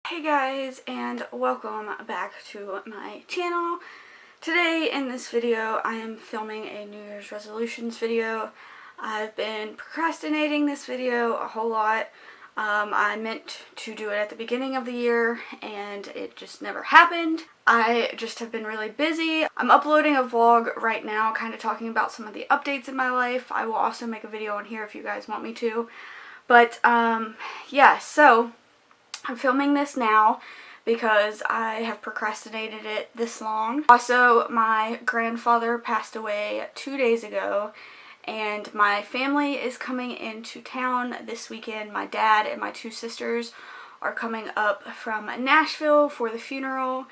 Hey guys, and welcome back to my channel. Today in this video I am filming a New Year's resolutions video. I've been procrastinating this video a whole lot. I meant to do it at the beginning of the year and it just never happened. I just have been really busy. I'm uploading a vlog right now kind of talking about some of the updates in my life. I will also make a video on here if you guys want me to. But yeah, so I'm filming this now because I have procrastinated it this long. Also, my grandfather passed away 2 days ago and my family is coming into town this weekend. My dad and my two sisters are coming up from Nashville for the funeral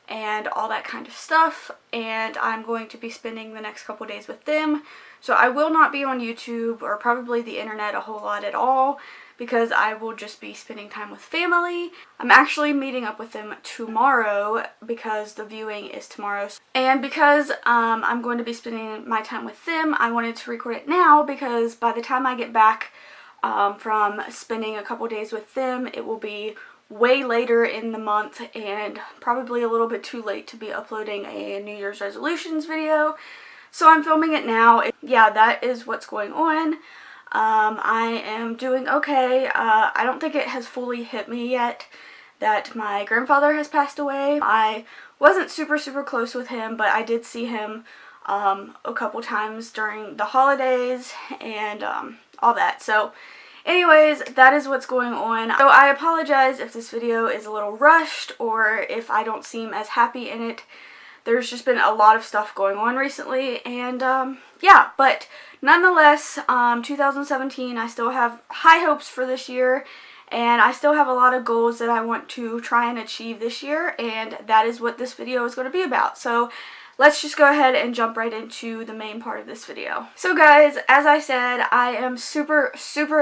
and all that kind of stuff, and I'm going to be spending the next couple days with them. So I will not be on YouTube or probably the internet a whole lot at all because I will just be spending time with family. I'm actually meeting up with them tomorrow because the viewing is tomorrow. And because I'm going to be spending my time with them, I wanted to record it now because by the time I get back from spending a couple days with them, it will be way later in the month and probably a little bit too late to be uploading a New Year's resolutions video. So I'm filming it now. Yeah, that is what's going on. I am doing okay. I don't think it has fully hit me yet that my grandfather has passed away. I wasn't super close with him, but I did see him a couple times during the holidays and all that. So anyways, that is what's going on. So I apologize if this video is a little rushed or if I don't seem as happy in it. There's just been a lot of stuff going on recently, and yeah, but nonetheless, 2017, I still have high hopes for this year, and I still have a lot of goals that I want to try and achieve this year, and that is what this video is going to be about. So let's just go ahead and jump right into the main part of this video. So guys, as I said, I am super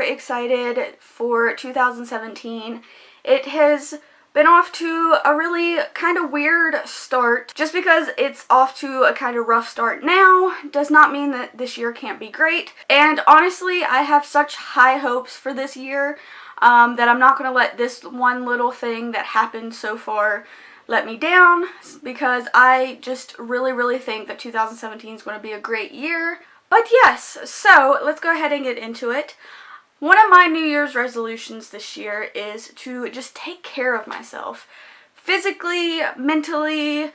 excited for 2017. It has been off to a really kind of weird start. Just because it's off to a kind of rough start now does not mean that this year can't be great. And honestly, I have such high hopes for this year that I'm not going to let this one little thing that happened so far let me down, because I just really think that 2017 is going to be a great year. But yes, so let's go ahead and get into it. One of my New Year's resolutions this year is to just take care of myself. Physically, mentally,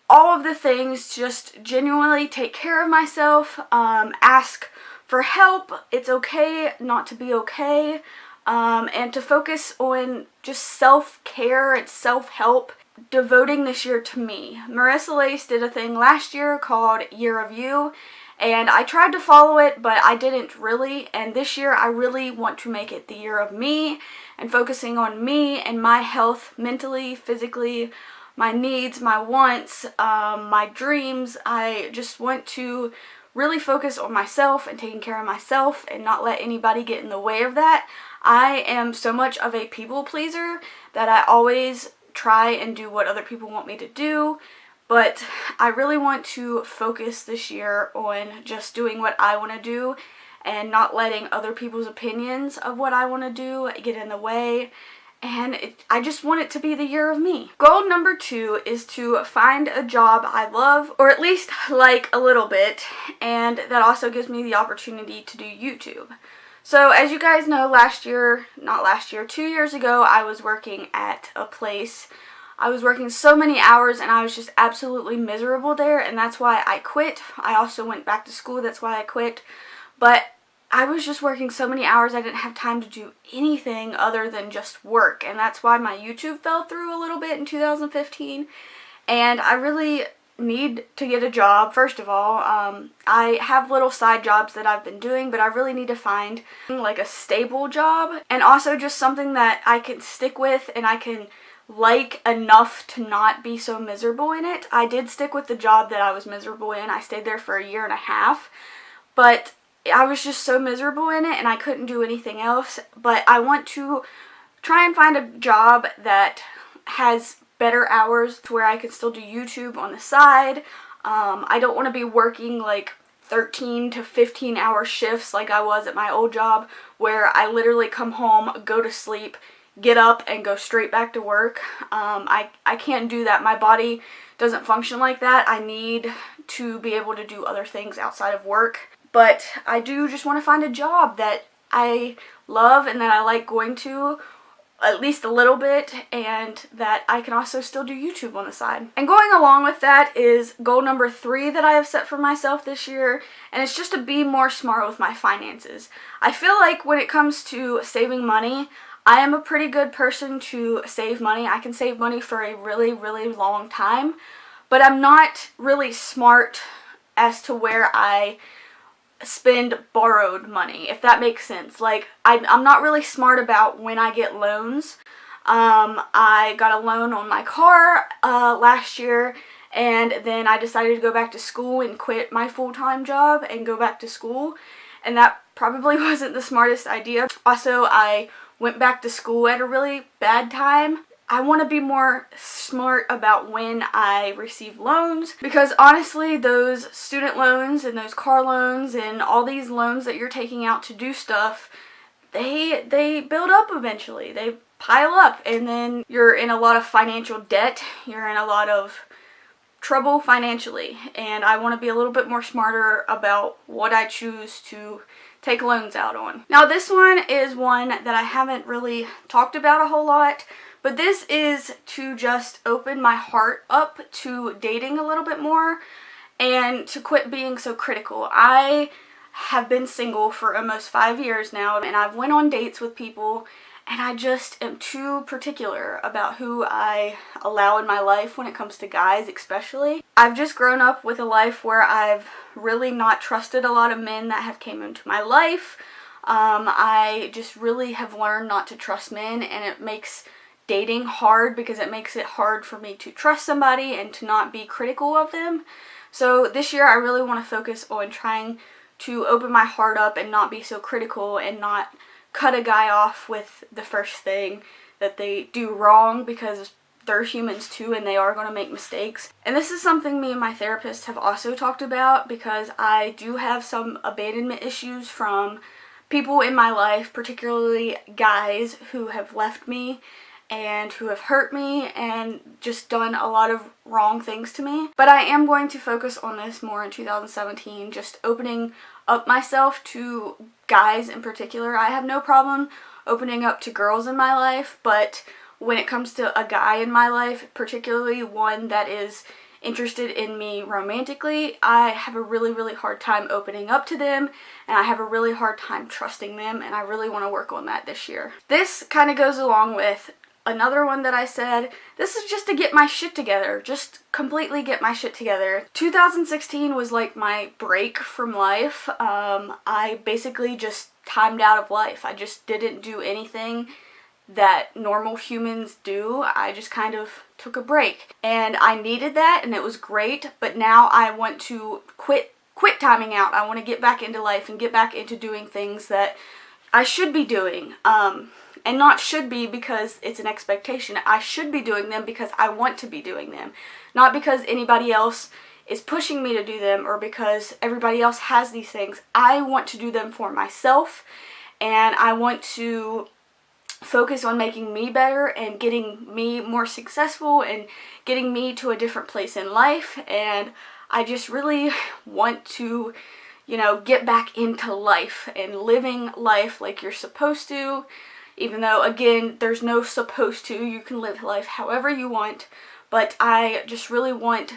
all of the things, just genuinely take care of myself, ask for help. It's okay not to be okay, and to focus on just self-care and self-help, devoting this year to me. Marissa Lace did a thing last year called Year of You, and I tried to follow it, but I didn't really, and this year I really want to make it the year of me and focusing on me and my health mentally, physically, my needs, my wants, my dreams. I just want to really focus on myself and taking care of myself and not let anybody get in the way of that. I am so much of a people pleaser that I always try and do what other people want me to do. But I really want to focus this year on just doing what I want to do and not letting other people's opinions of what I want to do get in the way. And I just want it to be the year of me. Goal number 2 is to find a job I love, or at least like a little bit, and that also gives me the opportunity to do YouTube. So as you guys know, 2 years ago, I was working at a place. I was working so many hours and I was just absolutely miserable there, and that's why I quit. I also went back to school, that's why I quit. But I was just working so many hours I didn't have time to do anything other than just work, and that's why my YouTube fell through a little bit in 2015. And I really need to get a job. First of all, I have little side jobs that I've been doing, but I really need to find like a stable job, and also just something that I can stick with and I can like enough to not be so miserable in it. I did stick with the job that I was miserable in. I stayed there for 1.5 years, but I was just so miserable in it and I couldn't do anything else. But I want to try and find a job that has better hours to where I can still do YouTube on the side. I don't want to be working like 13 to 15 hour shifts like I was at my old job, where I literally come home, go to sleep, get up and go straight back to work. I can't do that. My body doesn't function like that. I need to be able to do other things outside of work. But I do just want to find a job that I love and that I like going to at least a little bit, and that I can also still do YouTube on the side. And going along with that is goal number 3 that I have set for myself this year, and it's just to be more smart with my finances. I feel like when it comes to saving money, I am a pretty good person to save money. I can save money for a really, really long time, but I'm not really smart as to where I spend borrowed money, if that makes sense. Like, I'm not really smart about when I get loans. I got a loan on my car last year, and then I decided to go back to school and quit my full-time job and go back to school, and that probably wasn't the smartest idea. Also, I went back to school at a really bad time. I want to be more smart about when I receive loans, because honestly, those student loans and those car loans and all these loans that you're taking out to do stuff, they build up eventually. They pile up, and then you're in a lot of financial debt. You're in a lot of trouble financially, and I want to be a little bit more smarter about what I choose to take loans out on. Now, this one is one that I haven't really talked about a whole lot, but this is to just open my heart up to dating a little bit more and to quit being so critical. I have been single for almost 5 years now, and I've went on dates with people, and I just am too particular about who I allow in my life when it comes to guys especially. I've just grown up with a life where I've really not trusted a lot of men that have came into my life. I just really have learned not to trust men, and it makes dating hard because it makes it hard for me to trust somebody and to not be critical of them. So this year I really want to focus on trying to open my heart up and not be so critical and not cut a guy off with the first thing that they do wrong, because they're humans too and they are going to make mistakes. And this is something me and my therapist have also talked about, because I do have some abandonment issues from people in my life, particularly guys who have left me and who have hurt me and just done a lot of wrong things to me. But I am going to focus on this more in 2017, just opening up myself to guys in particular. I have no problem opening up to girls in my life, but when it comes to a guy in my life, particularly one that is interested in me romantically, I have a really, really hard time opening up to them, and I have a really hard time trusting them, and I really want to work on that this year. This kind of goes along with another one that I said. This is just to get my shit together, just completely get my shit together. 2016 was like my break from life. I basically just timed out of life. I just didn't do anything that normal humans do. I just kind of took a break, and I needed that, and it was great. But now I want to quit timing out. I want to get back into life and get back into doing things that I should be doing. And not should be because it's an expectation. I should be doing them because I want to be doing them. Not because anybody else is pushing me to do them or because everybody else has these things. I want to do them for myself, and I want to focus on making me better and getting me more successful and getting me to a different place in life. And I just really want to, get back into life and living life like you're supposed to. Even though, again, there's no supposed to. You can live life however you want. But I just really want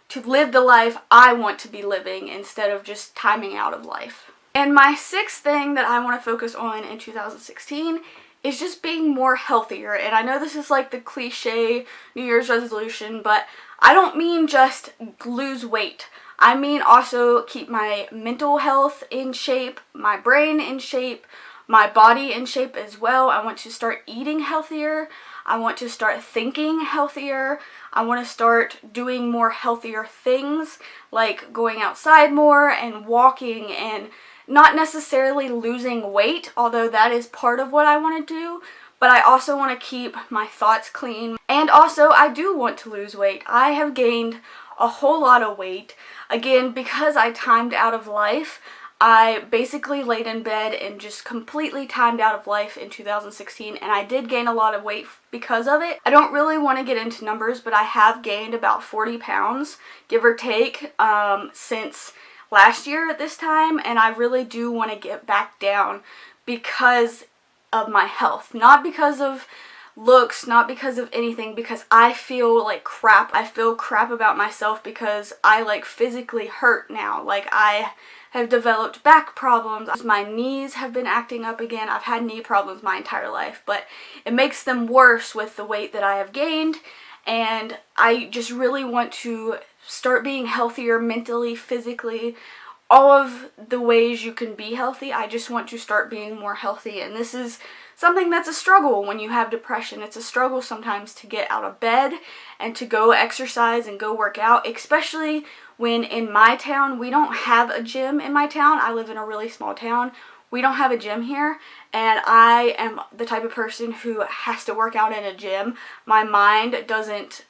to live the life I want to be living instead of just timing out of life. And my 6th thing that I want to focus on in 2016 is just being more healthier. And I know this is like the cliche New Year's resolution, but I don't mean just lose weight. I mean also keep my mental health in shape, my brain in shape, my body in shape as well. I want to start eating healthier. I want to start thinking healthier. I want to start doing more healthier things, like going outside more and walking, and not necessarily losing weight, although that is part of what I want to do. But I also want to keep my thoughts clean. And also, I do want to lose weight. I have gained a whole lot of weight. Again, because I timed out of life, I basically laid in bed and just completely timed out of life in 2016, and I did gain a lot of weight because of it. I don't really want to get into numbers, but I have gained about 40 pounds, give or take, since last year at this time, and I really do want to get back down because of my health, not because of looks, not because of anything, because I feel like crap. I feel crap about myself because I like physically hurt now. Like I have developed back problems. My knees have been acting up again. I've had knee problems my entire life, but it makes them worse with the weight that I have gained, and I just really want to start being healthier mentally, physically, all of the ways you can be healthy. I just want to start being more healthy, and this is something that's a struggle when you have depression. It's a struggle sometimes to get out of bed and to go exercise and go work out, especially when in my town, we don't have a gym in my town. I live in a really small town. We don't have a gym here, and I am the type of person who has to work out in a gym. My mind doesn't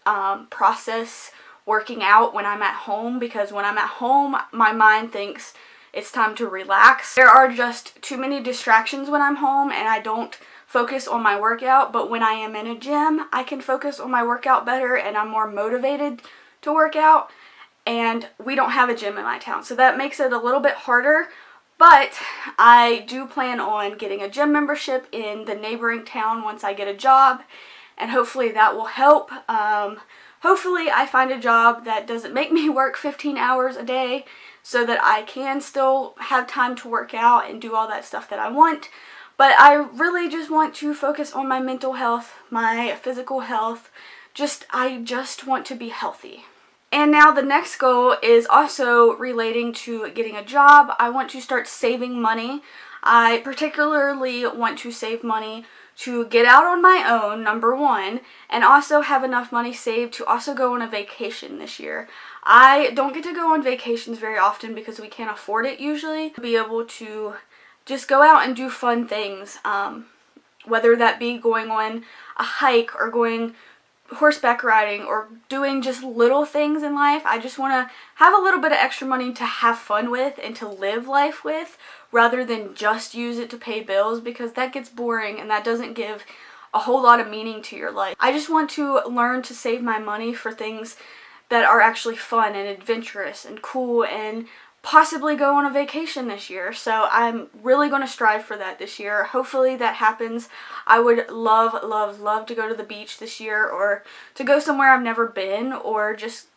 process working out when I'm at home, because when I'm at home, my mind thinks it's time to relax. There are just too many distractions when I'm home, and I don't focus on my workout, but when I am in a gym, I can focus on my workout better, and I'm more motivated to work out, and we don't have a gym in my town, so that makes it a little bit harder. But I do plan on getting a gym membership in the neighboring town once I get a job, and hopefully that will help. Hopefully I find a job that doesn't make me work 15 hours a day so that I can still have time to work out and do all that stuff that I want. But I really just want to focus on my mental health, my physical health. I just want to be healthy. And now the next goal is also relating to getting a job. I want to start saving money. I particularly want to save money to get out on my own, number one, and also have enough money saved to also go on a vacation this year. I don't get to go on vacations very often because we can't afford it usually. Be able to just go out and do fun things, whether that be going on a hike or going horseback riding or doing just little things in life. I just want to have a little bit of extra money to have fun with and to live life with, rather than just use it to pay bills, because that gets boring and that doesn't give a whole lot of meaning to your life. I just want to learn to save my money for things that are actually fun and adventurous and cool, and possibly go on a vacation this year. So I'm really going to strive for that this year. Hopefully that happens. I would love, love, love to go to the beach this year, or to go somewhere I've never been, or just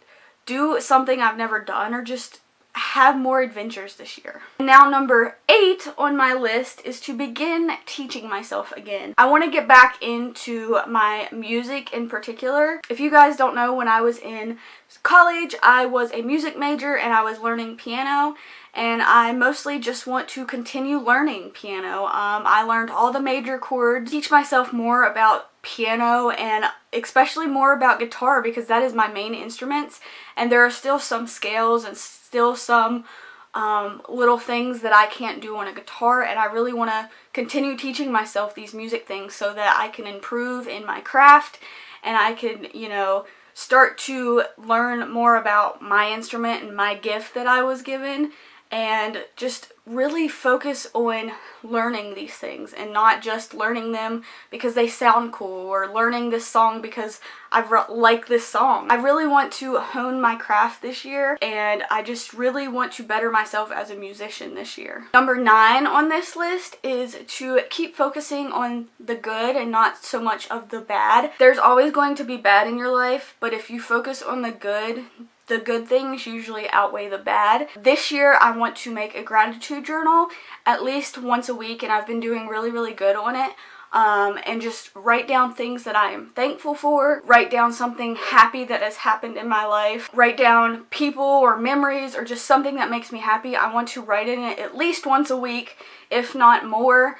do something I've never done, or just have more adventures this year. Now number 8 on my list is to begin teaching myself again. I want to get back into my music in particular. If you guys don't know, when I was in college, I was a music major and I was learning piano, and I mostly just want to continue learning piano. I learned all the major chords, teach myself more about piano, and especially more about guitar, because that is my main instruments, and there are still some scales and still some little things that I can't do on a guitar, and I really want to continue teaching myself these music things so that I can improve in my craft, and I can, start to learn more about my instrument and my gift that I was given, and just really focus on learning these things and not just learning them because they sound cool, or learning this song because I like this song. I really want to hone my craft this year, and I just really want to better myself as a musician this year. Number 9 on this list is to keep focusing on the good and not so much of the bad. There's always going to be bad in your life, but if you focus on the good things usually outweigh the bad. This year I want to make a gratitude journal at least once a week, and I've been doing really, really good on it. And just write down things that I am thankful for, write down something happy that has happened in my life, write down people or memories or just something that makes me happy. I want to write in it at least once a week, if not more,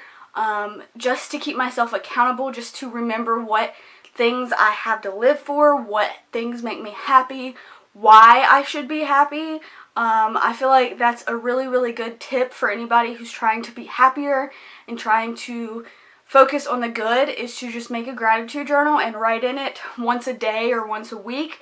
just to keep myself accountable, just to remember what things I have to live for, what things make me happy, why I should be happy. I feel like that's a really, really good tip for anybody who's trying to be happier and trying to focus on the good, is to just make a gratitude journal and write in it once a day or once a week.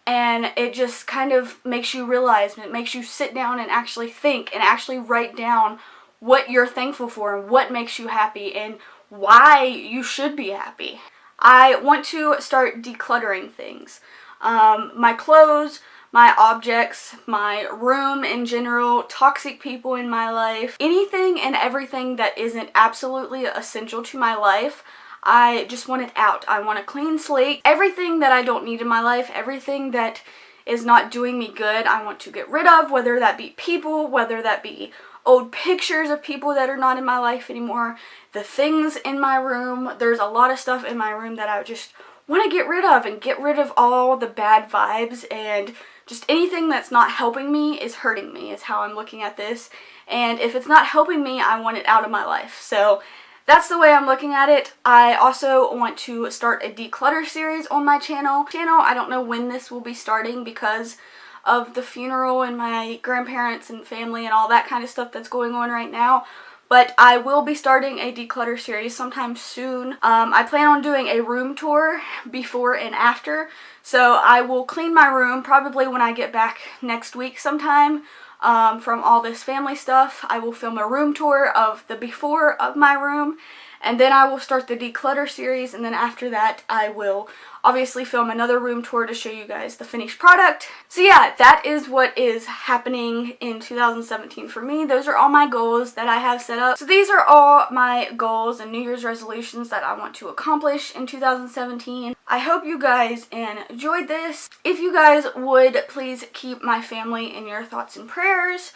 and it just kind of makes you realize, and it makes you sit down and actually think and actually write down what you're thankful for and what makes you happy and why you should be happy. I want to start decluttering things. My clothes, my objects, my room in general, toxic people in my life, anything and everything that isn't absolutely essential to my life. I just want it out. I want a clean slate. Everything that I don't need in my life, everything that is not doing me good, I want to get rid of, whether that be people, whether that be old pictures of people that are not in my life anymore, the things in my room. There's a lot of stuff in my room that I just want to get rid of, and get rid of all the bad vibes, and just anything that's not helping me is hurting me, is how I'm looking at this. And if it's not helping me, I want it out of my life. So that's the way I'm looking at it. I also want to start a declutter series on my channel. I don't know when this will be starting because of the funeral and my grandparents and family and all that kind of stuff that's going on right now. But I will be starting a declutter series sometime soon. I plan on doing a room tour before and after. So I will clean my room probably when I get back next week sometime. From all this family stuff. I will film a room tour of the before of my room, and then I will start the declutter series, and then after that I will obviously film another room tour to show you guys the finished product. So yeah, that is what is happening in 2017 for me. Those are all my goals that I have set up. So these are all my goals and New Year's resolutions that I want to accomplish in 2017. I hope you guys enjoyed this. If you guys would please keep my family in your thoughts and prayers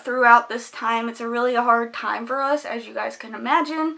throughout this time. It's a really hard time for us, as you guys can imagine,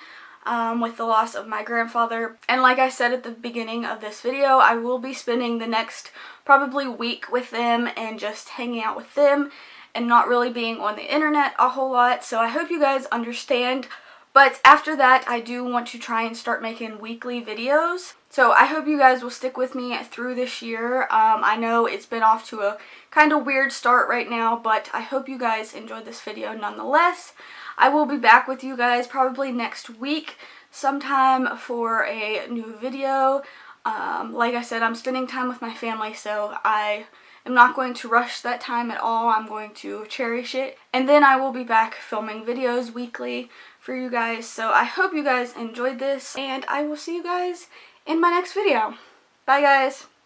with the loss of my grandfather. And like I said at the beginning of this video, I will be spending the next probably week with them and just hanging out with them and not really being on the internet a whole lot. So I hope you guys understand. But after that, I do want to try and start making weekly videos. So I hope you guys will stick with me through this year. I know it's been off to a kind of weird start right now, but I hope you guys enjoyed this video nonetheless. I will be back with you guys probably next week sometime for a new video. Like I said, I'm spending time with my family, so I am not going to rush that time at all. I'm going to cherish it. And then I will be back filming videos weekly for you guys. So I hope you guys enjoyed this, and I will see you guys in my next video. Bye guys!